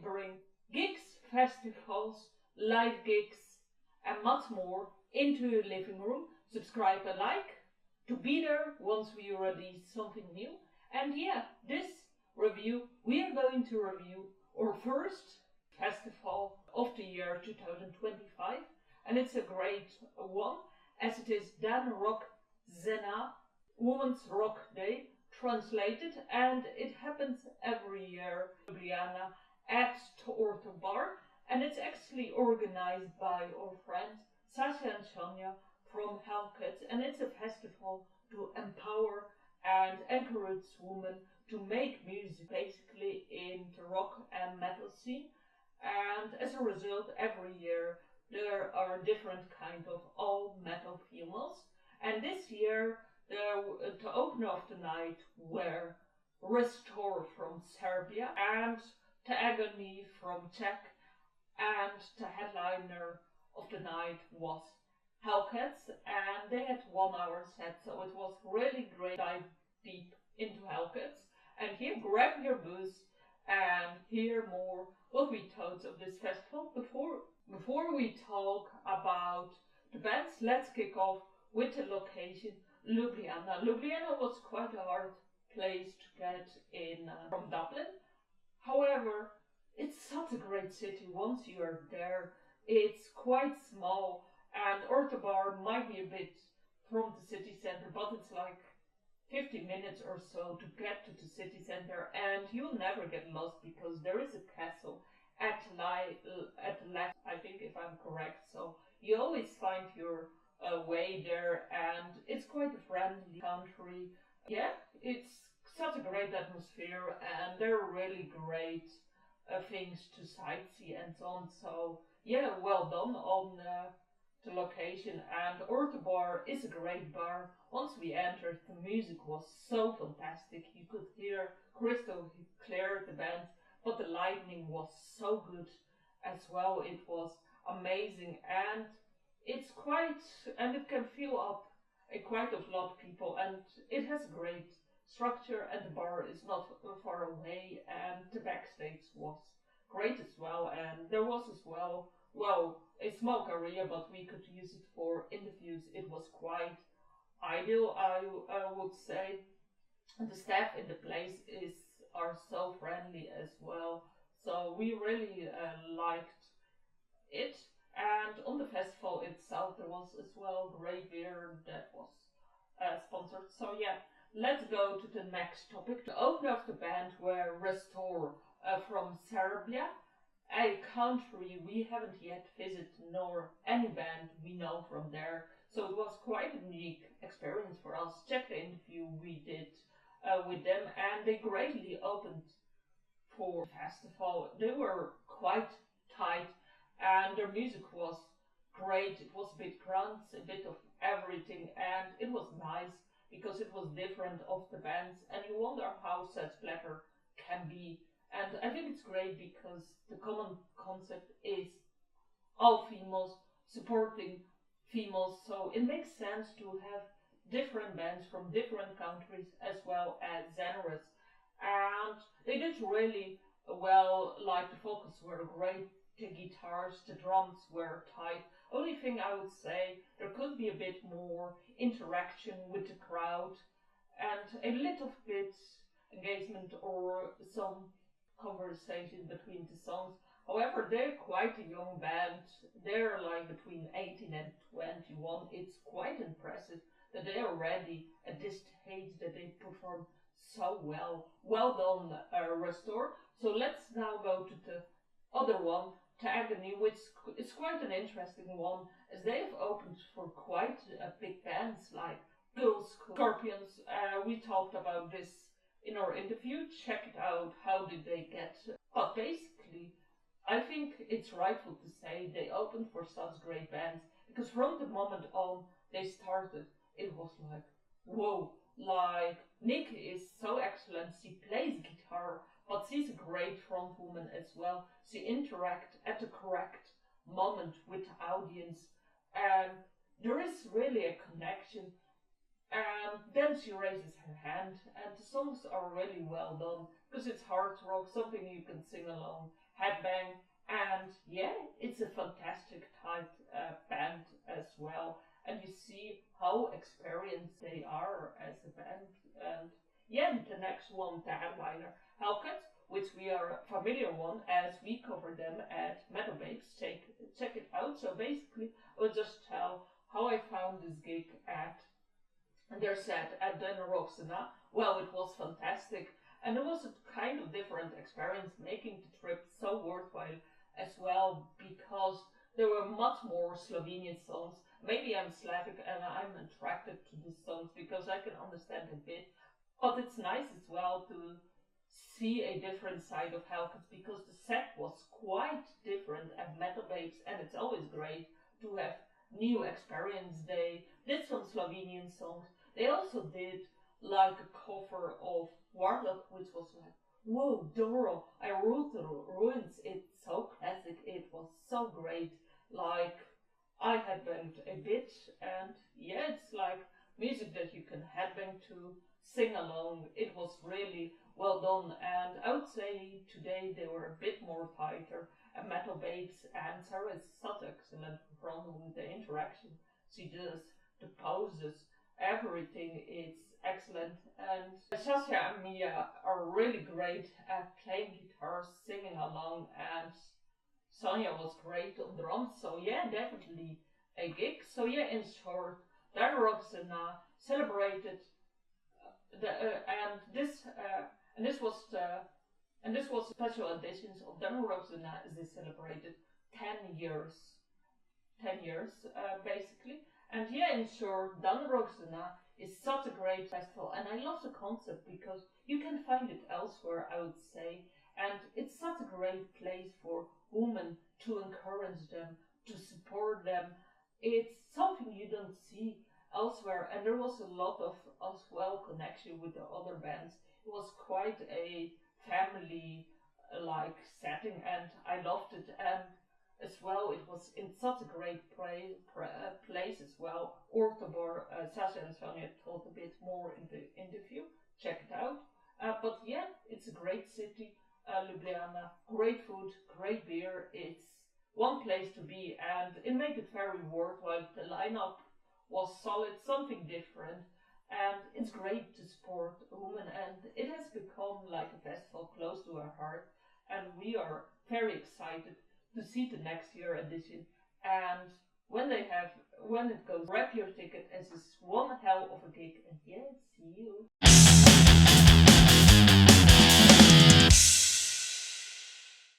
bring gigs, festivals, live gigs, and much more into your living room. Subscribe and like to be there once we release something new. And yeah, this review, we are going to review our first festival of the year 2025, and it's a great one, as it is Dan Rock Zena Women's Rock Day translated, and it happens every year in Ljubljana at the Orto Bar, and it's actually organized by our friends Sasha and Shania from Hellcat, and it's a festival to empower and encourage women to make music basically in the rock and metal scene. And as a result, every year there are different kind of all metal females, and this year the opener of the night were Restore from Serbia and the Agony from Czech, and the headliner of the night was Hellcats, and they had 1 hour set, so it was really great to dive deep into Hellcats. And here, grab your booze and hear more what we thought of this festival. Before we talk about the bands, let's kick off with the location, Ljubljana. Ljubljana was quite a hard place to get in from Dublin. However, it's such a great city once you are there. It's quite small, and Orto Bar might be a bit from the city center, but it's like 50 minutes or so to get to the city center, and you'll never get lost because there is a castle at the left, I think, if I'm correct. So you always find your way there, and it's quite a friendly country. Yeah, it's such a great atmosphere, and there are really great things to sightsee and so on. So yeah, well done on the location. And Orto Bar is a great bar. Once we entered, the music was so fantastic. You could hear crystal clear the band, but the lighting was so good as well. It was amazing, and it's quite, and it can fill up quite a lot of people, and it has great structure, and the bar is not far away, and the backstage was great as well. And there was as well, a smoke area, but we could use it for interviews. It was quite ideal, I would say. And the staff in the place are so friendly as well, so we really liked it. And on the festival itself there was as well great beer that was sponsored. So yeah, let's go to the next topic. The opener of the band were Restore from Serbia, a country we haven't yet visited, nor any band we know from there. So it was quite a unique experience for us. Check the interview we did with them, and they greatly opened for the festival. They were quite tight, and their music was great. It was a bit grunge, a bit of everything, and it was nice because it was different of the bands, and you wonder how such Blacker can be. And I think it's great because the common concept is all females supporting females, so it makes sense to have different bands from different countries as well as genres. And they did really well. Like, the vocals were great, the guitars, the drums were tight. Only thing I would say, there could be a bit more interaction with the crowd and a little bit engagement or some conversation between the songs. However, they're quite a young band. They're like between 18 and 21. It's quite impressive that they are ready at this stage, that they perform so well. Well done, Restore. So let's now go to the other one, the Agony, which is quite an interesting one, as they have opened for quite big bands like Girls, Scorpions. We talked about this in our interview. Check it out. How did they get? But basically, I think it's rightful to say they opened for such great bands, because from the moment on they started, it was like, whoa, like, Nick is so excellent. She plays guitar, but she's a great front woman as well. She interacts at the correct moment with the audience, and there is really a connection. And then she raises her hand, and the songs are really well done. because it's hard rock, something you can sing along, headbang, and yeah, it's a fantastic type band as well. And you see how experienced they are as a band. And yeah, the next one, the headliner, Hellcat, which we are familiar one as we cover them at Metal Babes. Check it out. So basically, I'll just tell how I found this gig at their set at the Roxana. Well, it was fantastic, and it was a kind of different experience, making the trip so worthwhile as well, because there were much more Slovenian songs. Maybe I'm Slavic and I'm attracted to these songs because I can understand a bit, but it's nice as well to see a different side of Hellcat, because the set was quite different at Metal Babes, and it's always great to have new experience. They did some Slovenian songs. They also did like a cover of Warlock, which was like, whoa, Doro, I ruled the ruins. It's so classic. It was so great. Like, I headbanged a bit, and yeah, it's like music that you can headbang to, sing along. It was really well done, and I would say today they were a bit more tighter. And Metal Babes, and Sarah is such excellent from the interaction. She does the poses, everything is excellent. And Sasha and Mia are really great at playing guitar, singing along, and Sonia was great on drums. So yeah, definitely a gig. So yeah, in short, Dan Roxana celebrated and this was special editions of Dan Roxana as they celebrated 10 years 10 years, basically. And yeah, in short, Dan Roxana is such a great festival, and I love the concept because you can find it elsewhere, I would say. And it's such a great place for women to encourage them, to support them. It's something you don't see elsewhere, and there was a lot of as well connection with the other bands. It was quite a family like setting, and I loved it. And as well, it was in such a great place as well. Ortobor, Sasha and Sonia told a bit more in the interview. Check it out. But yeah, it's a great city, Ljubljana. Great food, great beer. It's one place to be, and it made it very worthwhile. The lineup was solid, something different, and it's great to support women. And it has become like a festival close to our heart, and we are very excited to see the next year edition. And when it goes, grab your ticket as it's one hell of a gig. And yeah, see you.